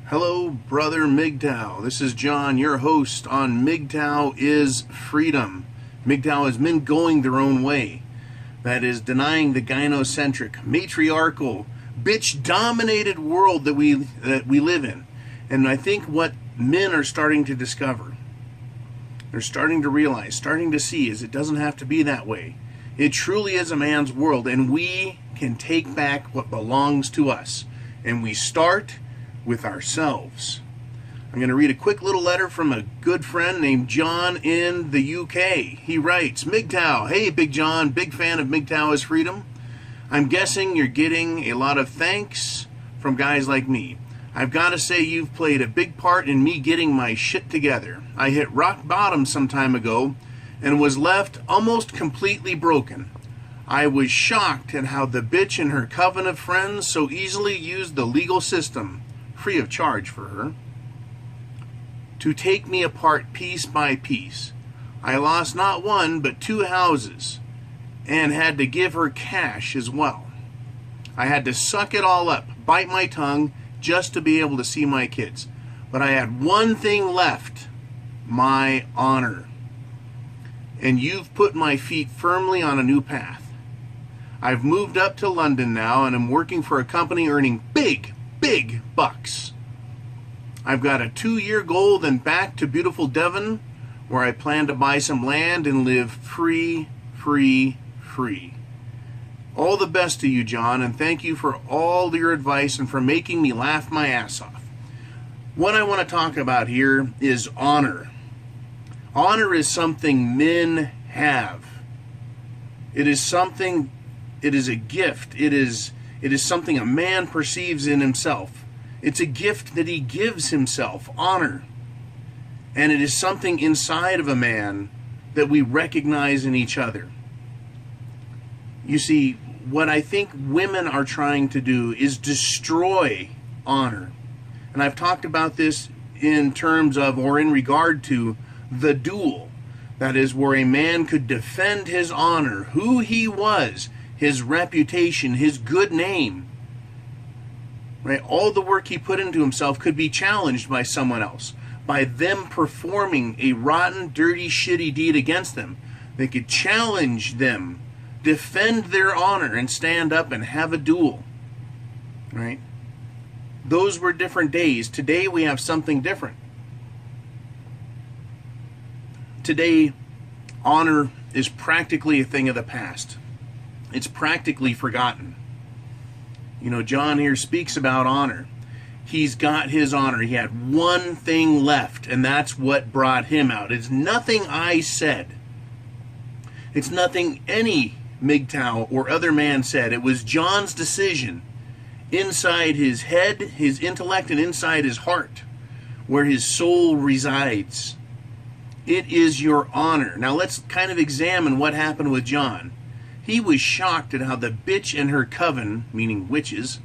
Hello, brother Mgtow. This is John, your host on Mgtow is Freedom. Mgtow is men going their own way. That is denying the gynocentric, matriarchal, bitch-dominated world that we live in. And I think what men are starting to discover, they're starting to realize, starting to see, is it doesn't have to be that way. It truly is a man's world, and we can take back what belongs to us. And we start with ourselves. I'm going to read a quick little letter from a good friend named John in the UK. He writes, Mgtow, hey Big John, big fan of Mgtow is Freedom. I'm guessing you're getting a lot of thanks from guys like me. I've got to say you've played a big part in me getting my shit together. I hit rock bottom some time ago and was left almost completely broken. I was shocked at how the bitch and her coven of friends so easily used the legal system, free of charge for her, to take me apart piece by piece. I lost not one but 2 houses and had to give her cash as well. I had to suck it all up, bite my tongue, just to be able to see my kids. But I had one thing left, my honor. And you've put my feet firmly on a new path. I've moved up to London now and am working for a company earning big bucks. I've got a 2-year goal, then back to beautiful Devon, where I plan to buy some land and live free. All the best to you, John, and thank you for all your advice and for making me laugh my ass off. What I want to talk about here is honor. Honor is something men have. It is something, it is a gift. It is something a man perceives in himself. It's a gift that he gives himself, honor. And it is something inside of a man that we recognize in each other. You see, what I think women are trying to do is destroy honor. And I've talked about this in terms of, or in regard to, the duel. That is, where a man could defend his honor, who he was, his reputation, his good name, right? All the work he put into himself could be challenged by someone else, by them performing a rotten, dirty, shitty deed against them. They could challenge them, defend their honor, and stand up and have a duel, right? Those were different days. Today we have something different. Today, honor is practically a thing of the past. It's practically forgotten. You know, John here speaks about honor. He's got his honor. He had one thing left, and that's what brought him out. It's nothing I said. It's nothing any Mgtow or other man said. It was John's decision inside his head, his intellect, and inside his heart, where his soul resides. It is your honor. Now let's kind of examine what happened with John. He was shocked at how the bitch and her coven, meaning witches,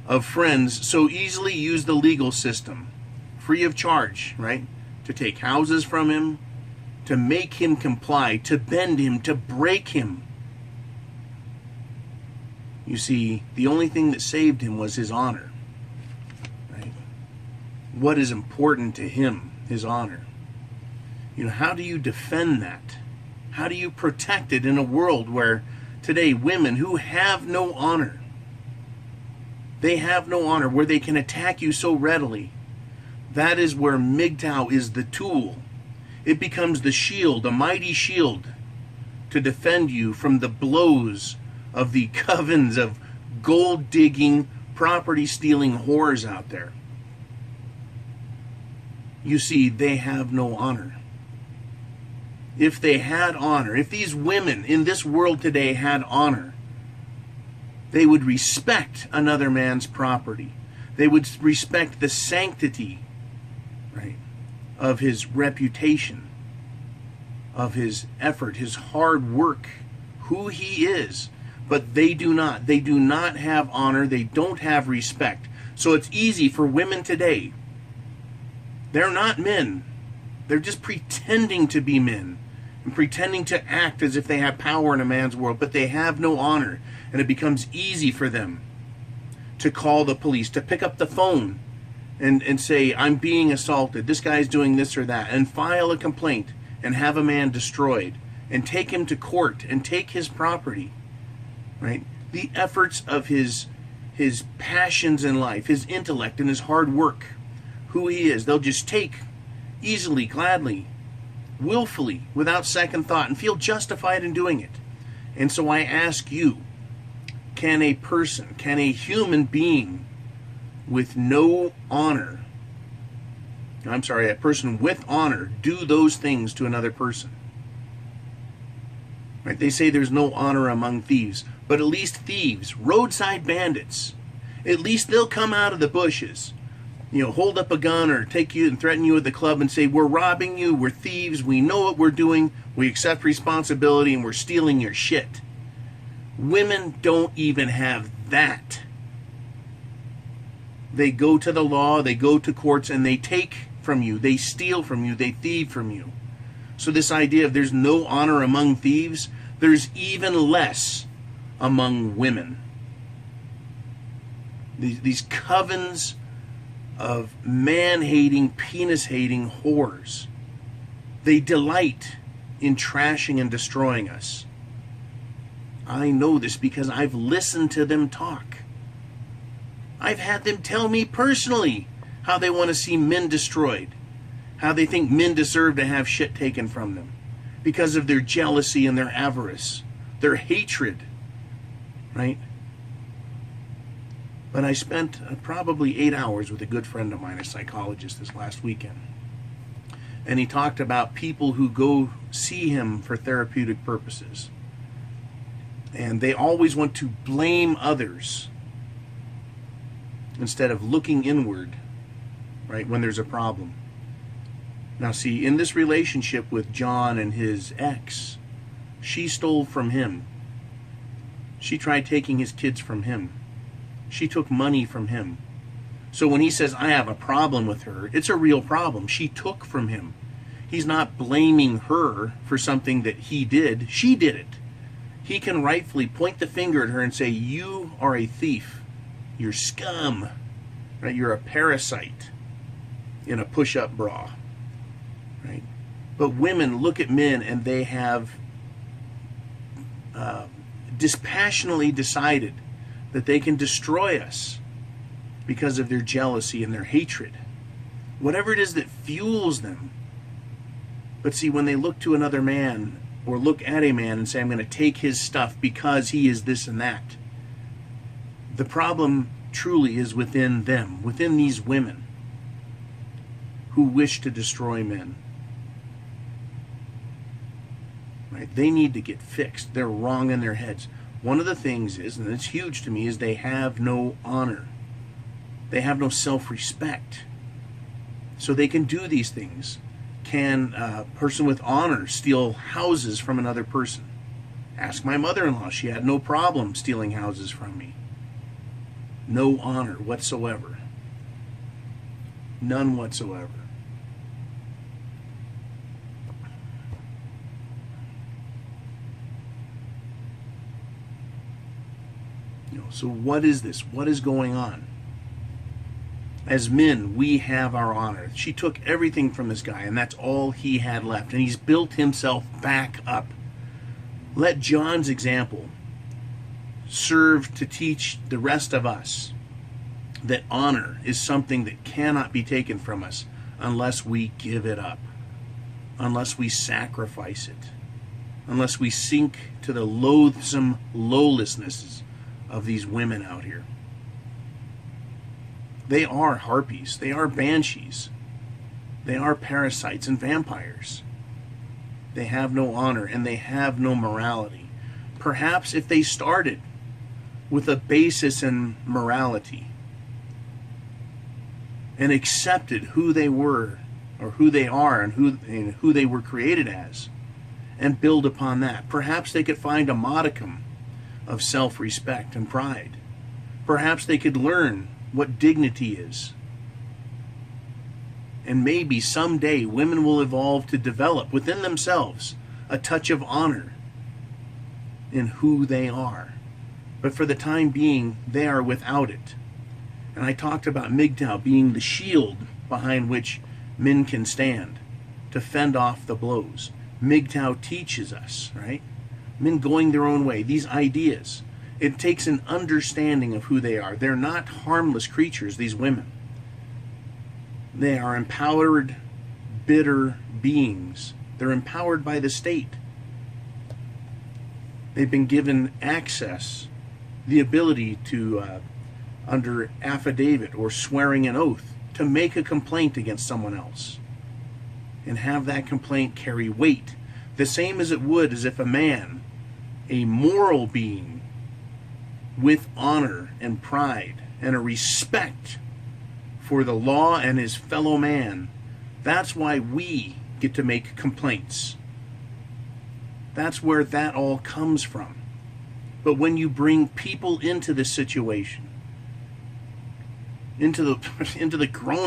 of friends so easily used the legal system, free of charge, right? To take houses from him, to make him comply, to bend him, to break him. You see, the only thing that saved him was his honor, right? What is important to him, his honor. You know, how do you defend that? How do you protect it in a world where today women who have no honor, they have no honor, where they can attack you so readily? That is where Mgtow is the tool. It becomes the shield, a mighty shield, to defend you from the blows of the covens of gold-digging, property-stealing whores out there. You see, they have no honor. If they had honor, if these women in this world today had honor, they would respect another man's property. They would respect the sanctity, right, of his reputation, of his effort, his hard work, who he is. But they do not. They do not have honor. They don't have respect. So it's easy for women today. They're not men. They're just pretending to be men and pretending to act as if they have power in a man's world, but they have no honor. And it becomes easy for them to call the police, to pick up the phone and say, I'm being assaulted, this guy's doing this or that, and file a complaint and have a man destroyed and take him to court and take his property, right? The efforts of his passions in life, his intellect and his hard work, who he is, they'll just take easily, gladly, willfully, without second thought, and feel justified in doing it. And so I ask you, can a person, can a human being with no honor, a person with honor, do those things to another person? Right? They say there's no honor among thieves, but at least thieves, roadside bandits, at least they'll come out of the bushes, hold up a gun or take you and threaten you with the club and say, we're robbing you, we're thieves, we know what we're doing, we accept responsibility, and we're stealing your shit. Women don't even have that. They go to the law, they go to courts, and they take from you, they steal from you, they thieve from you. So this idea of there's no honor among thieves, there's even less among women. These covens of man-hating, penis-hating whores, they delight in trashing and destroying us. I know this because I've listened to them talk. I've had them tell me personally how they want to see men destroyed, how they think men deserve to have shit taken from them because of their jealousy and their avarice, their hatred, right? But I spent probably 8 hours with a good friend of mine, a psychologist, this last weekend. And he talked about people who go see him for therapeutic purposes. And they always want to blame others instead of looking inward, right, when there's a problem. Now see, in this relationship with John and his ex, she stole from him. She tried taking his kids from him. She took money from him. So when he says, I have a problem with her, it's a real problem. She took from him. He's not blaming her for something that he did. She did it. He can rightfully point the finger at her and say, you are a thief. You're scum. Right? You're a parasite in a push-up bra. Right? But women look at men and they have dispassionately decided that they can destroy us because of their jealousy and their hatred. Whatever it is that fuels them. But see, when they look to another man or look at a man and say, I'm going to take his stuff because he is this and that, the problem truly is within them, within these women who wish to destroy men. Right? They need to get fixed. They're wrong in their heads. One of the things is, and it's huge to me, is they have no honor. They have no self-respect. So they can do these things. Can a person with honor steal houses from another person? Ask my mother-in-law. She had no problem stealing houses from me. No honor whatsoever. None whatsoever. So what is this? What is going on? As men, we have our honor. She took everything from this guy, and that's all he had left. And he's built himself back up. Let John's example serve to teach the rest of us that honor is something that cannot be taken from us unless we give it up, unless we sacrifice it, unless we sink to the loathsome lowlessnesses of these women out here. They are harpies. They are banshees. They are parasites and vampires. They have no honor and they have no morality. Perhaps if they started with a basis in morality and accepted who they were or who they are and who they were created as and build upon that, perhaps they could find a modicum of self-respect and pride. Perhaps they could learn what dignity is. And maybe someday women will evolve to develop within themselves a touch of honor in who they are. But for the time being, they are without it. And I talked about Mgtow being the shield behind which men can stand to fend off the blows. Mgtow teaches us, right? Men going their own way, these ideas. It takes an understanding of who they are. They're not harmless creatures, these women. They are empowered, bitter beings. They're empowered by the state. They've been given access, the ability to, under affidavit or swearing an oath, to make a complaint against someone else and have that complaint carry weight, the same as it would as if a man, a moral being with honor and pride and a respect for the law and his fellow man, that's why we get to make complaints. That's where that all comes from. But when you bring people into this situation, into the grown